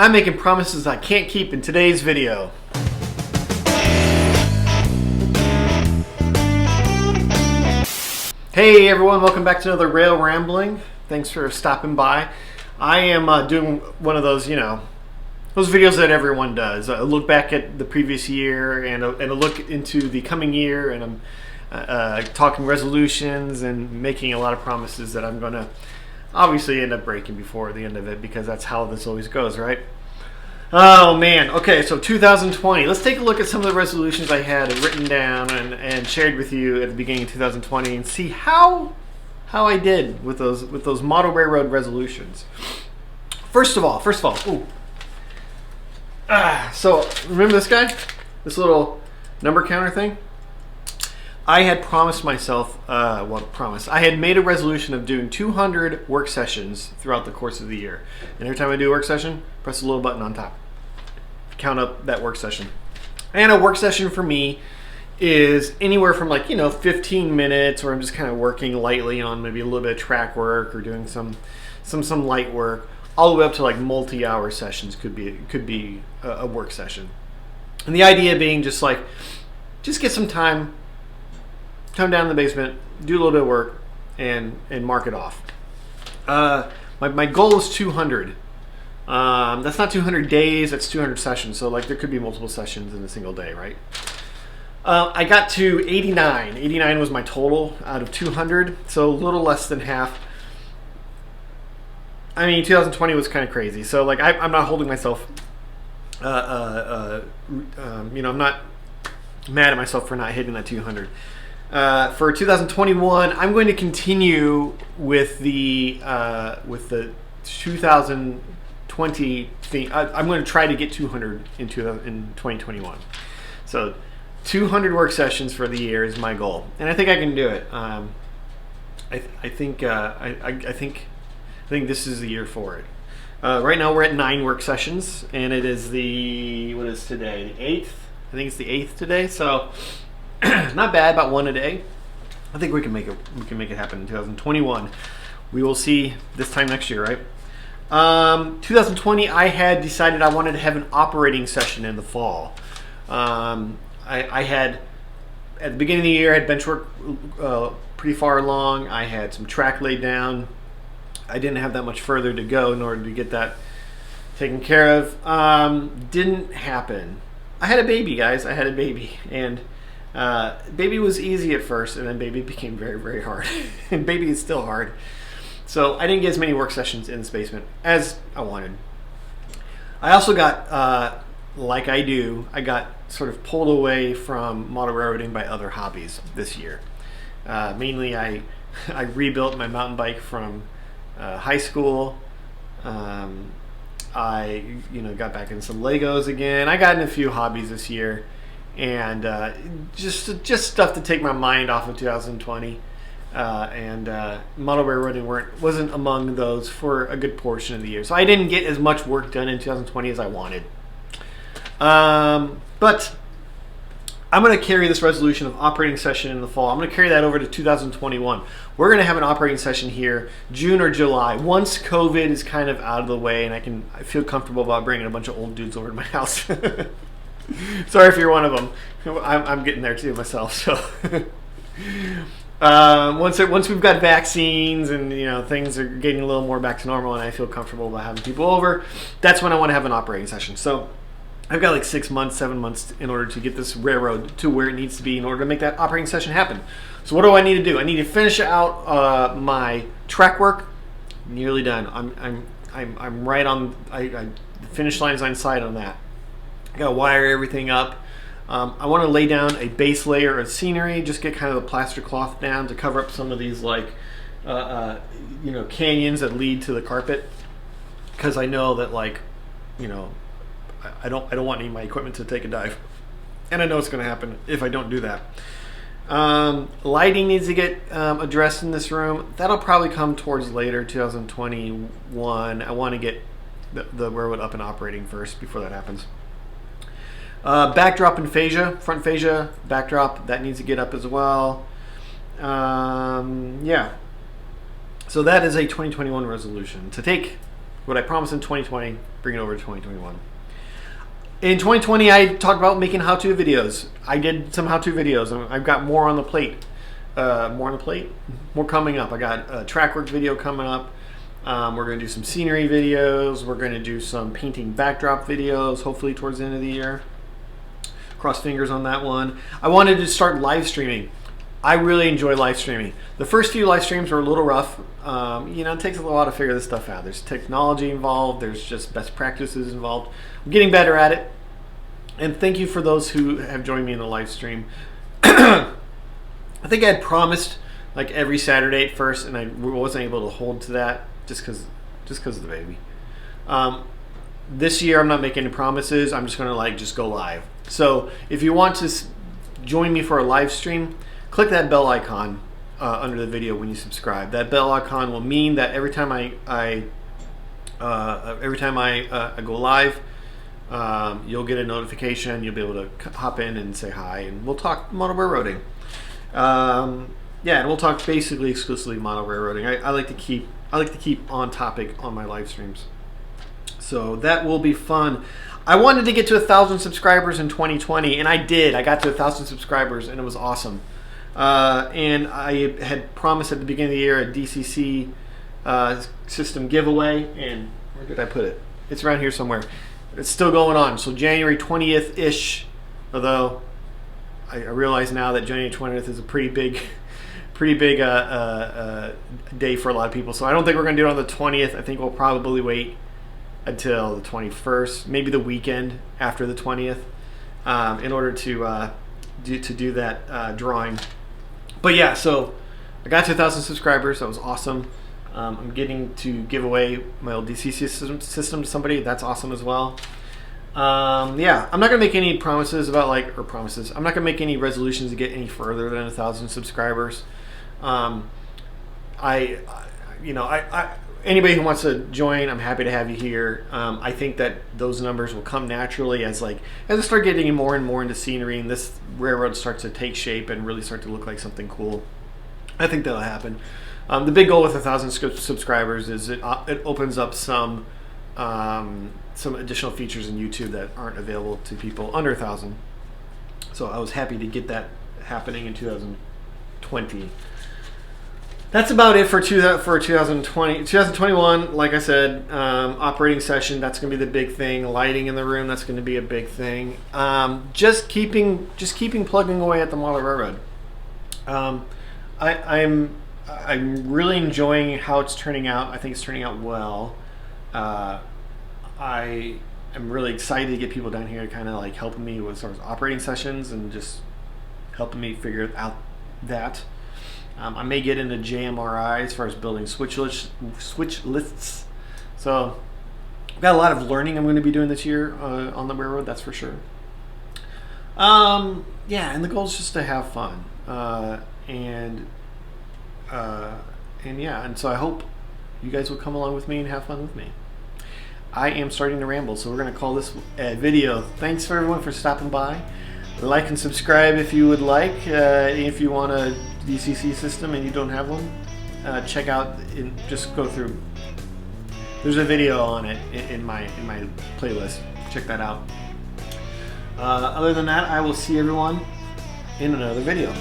I'm making promises I can't keep in today's video. Hey everyone, welcome back to another Rail Rambling. Thanks for stopping by. I am doing one of those, those videos that everyone does. A look back at the previous year and a look into the coming year, and I'm talking resolutions and making a lot of promises that I'm going to obviously end up breaking before the end of it, because that's how this always goes, right? Oh man, okay, so 2020. Let's take a look at some of the resolutions I had written down and shared with you at the beginning of 2020 and see how I did with those model railroad resolutions. First of all, so remember this guy? This little number counter thing? I had promised myself, I had made a resolution of doing 200 work sessions throughout the course of the year. And every time I do a work session, press the little button on top. Count up that work session. And a work session for me is anywhere from 15 minutes, where I'm just kind of working lightly on maybe a little bit of track work or doing some light work, all the way up to multi-hour sessions could be a work session. And the idea being just get some time, come down in the basement, do a little bit of work, and mark it off. My goal is 200. That's not 200 days, that's 200 sessions. So there could be multiple sessions in a single day, right? I got to 89. 89 was my total out of 200, so a little less than half. I mean, 2020 was kind of crazy. So I'm not holding myself, I'm not mad at myself for not hitting that 200. For 2021, I'm going to continue with the 2020 thing. I'm going to try to get 200 in 2021. So 200 work sessions for the year is my goal, and I think I can do it. I think this is the year for it. Right now we're at 9 work sessions, and it is what is today? The 8th. I think it's the 8th today. So not bad, about 1 a day. I think we can make it happen in 2021. We will see this time next year, right? 2020, I had decided I wanted to have an operating session in the fall. I had, at the beginning of the year, I had bench work pretty far along. I had some track laid down. I didn't have that much further to go in order to get that taken care of. Didn't happen. I had a baby, guys. I had a baby, and baby was easy at first, and then baby became very, very hard. And baby is still hard. So I didn't get as many work sessions in this basement as I wanted. I also got, I got sort of pulled away from model railroading by other hobbies this year. Mainly, I rebuilt my mountain bike from high school. I got back in some Legos again. I got in a few hobbies this year, and just stuff to take my mind off of 2020. And model railroading wasn't among those for a good portion of the year. So I didn't get as much work done in 2020 as I wanted. But I'm going to carry this resolution of operating session in the fall. I'm going to carry that over to 2021. We're going to have an operating session here June or July, once COVID is kind of out of the way, and I feel comfortable about bringing a bunch of old dudes over to my house. Sorry if you're one of them. I'm getting there too myself. So once we've got vaccines and things are getting a little more back to normal, and I feel comfortable about having people over, that's when I want to have an operating session. So I've got 6 months, 7 months in order to get this railroad to where it needs to be in order to make that operating session happen. So what do I need to do? I need to finish out my track work. Nearly done. I'm right on. The finish line is on side on that. I got to wire everything up. I want to lay down a base layer of scenery, just get kind of the plaster cloth down to cover up some of these canyons that lead to the carpet, because I know that I don't want any of my equipment to take a dive, and I know it's going to happen if I don't do that. Lighting needs to get addressed in this room. That'll probably come towards later 2021. I want to get the railroad up and operating first before that happens. Backdrop and fascia, front fascia, backdrop, that needs to get up as well. Yeah. So that is a 2021 resolution, to take What I promised in 2020, bring it over to 2021. In 2020, I talked about making how-to videos. I did some how-to videos, and I've got more on the plate. More coming up. I got a track work video coming up. We're going to do some scenery videos. We're going to do some painting backdrop videos, hopefully towards the end of the year. Cross fingers on that one. I wanted to start live streaming. I really enjoy live streaming. The first few live streams were a little rough. It takes a while to figure this stuff out. There's technology involved. There's just best practices involved. I'm getting better at it. And thank you for those who have joined me in the live stream. I think I had promised like every Saturday at first, and I wasn't able to hold to that just because of the baby. This year I'm not making any promises. I'm just going to just go live. So if you want to join me for a live stream, click that bell icon under the video when you subscribe. That bell icon will mean that every time I go live, you'll get a notification. You'll be able to hop in and say hi, and we'll talk model railroading. And we'll talk basically exclusively model railroading. I like to keep on topic on my live streams, so that will be fun. I wanted to get to 1,000 subscribers in 2020, and I did. I got to 1,000 subscribers, and it was awesome. And I had promised at the beginning of the year a DCC system giveaway, and where did I put it? It's around here somewhere. It's still going on. So January 20th-ish, although I realize now that January 20th is a pretty big day for a lot of people. So I don't think we're going to do it on the 20th. I think we'll probably wait until the 21st, maybe the weekend after the 20th, in order to do that drawing. But yeah, so I got to 1,000 subscribers. That was awesome. I'm getting to give away my old DC system to somebody. That's awesome as well. I'm not gonna make any promises about promises. I'm not gonna make any resolutions to get any further than 1,000 subscribers. Anybody who wants to join, I'm happy to have you here. I think that those numbers will come naturally as I start getting more and more into scenery, and this railroad starts to take shape and really start to look like something cool. I think that'll happen. The big goal with 1,000 subscribers is it opens up some additional features in YouTube that aren't available to people under 1,000. So I was happy to get that happening in 2020. That's about it for 2020. 2021, like I said, operating session, that's going to be the big thing. Lighting in the room, that's going to be a big thing. Just keeping plugging away at the model railroad. I'm really enjoying how it's turning out. I think it's turning out well. I am really excited to get people down here kind of helping me with sort of operating sessions and just helping me figure out that. I may get into JMRI as far as building switch lists. So I've got a lot of learning I'm going to be doing this year on the railroad, that's for sure. And the goal is just to have fun. And so I hope you guys will come along with me and have fun with me. I am starting to ramble, so we're going to call this a video. Thanks for everyone for stopping by. Like and subscribe if you would like. If you want a DCC system and you don't have one, check out. Just go through. There's a video on it in my playlist. Check that out. Other than that, I will see everyone in another video.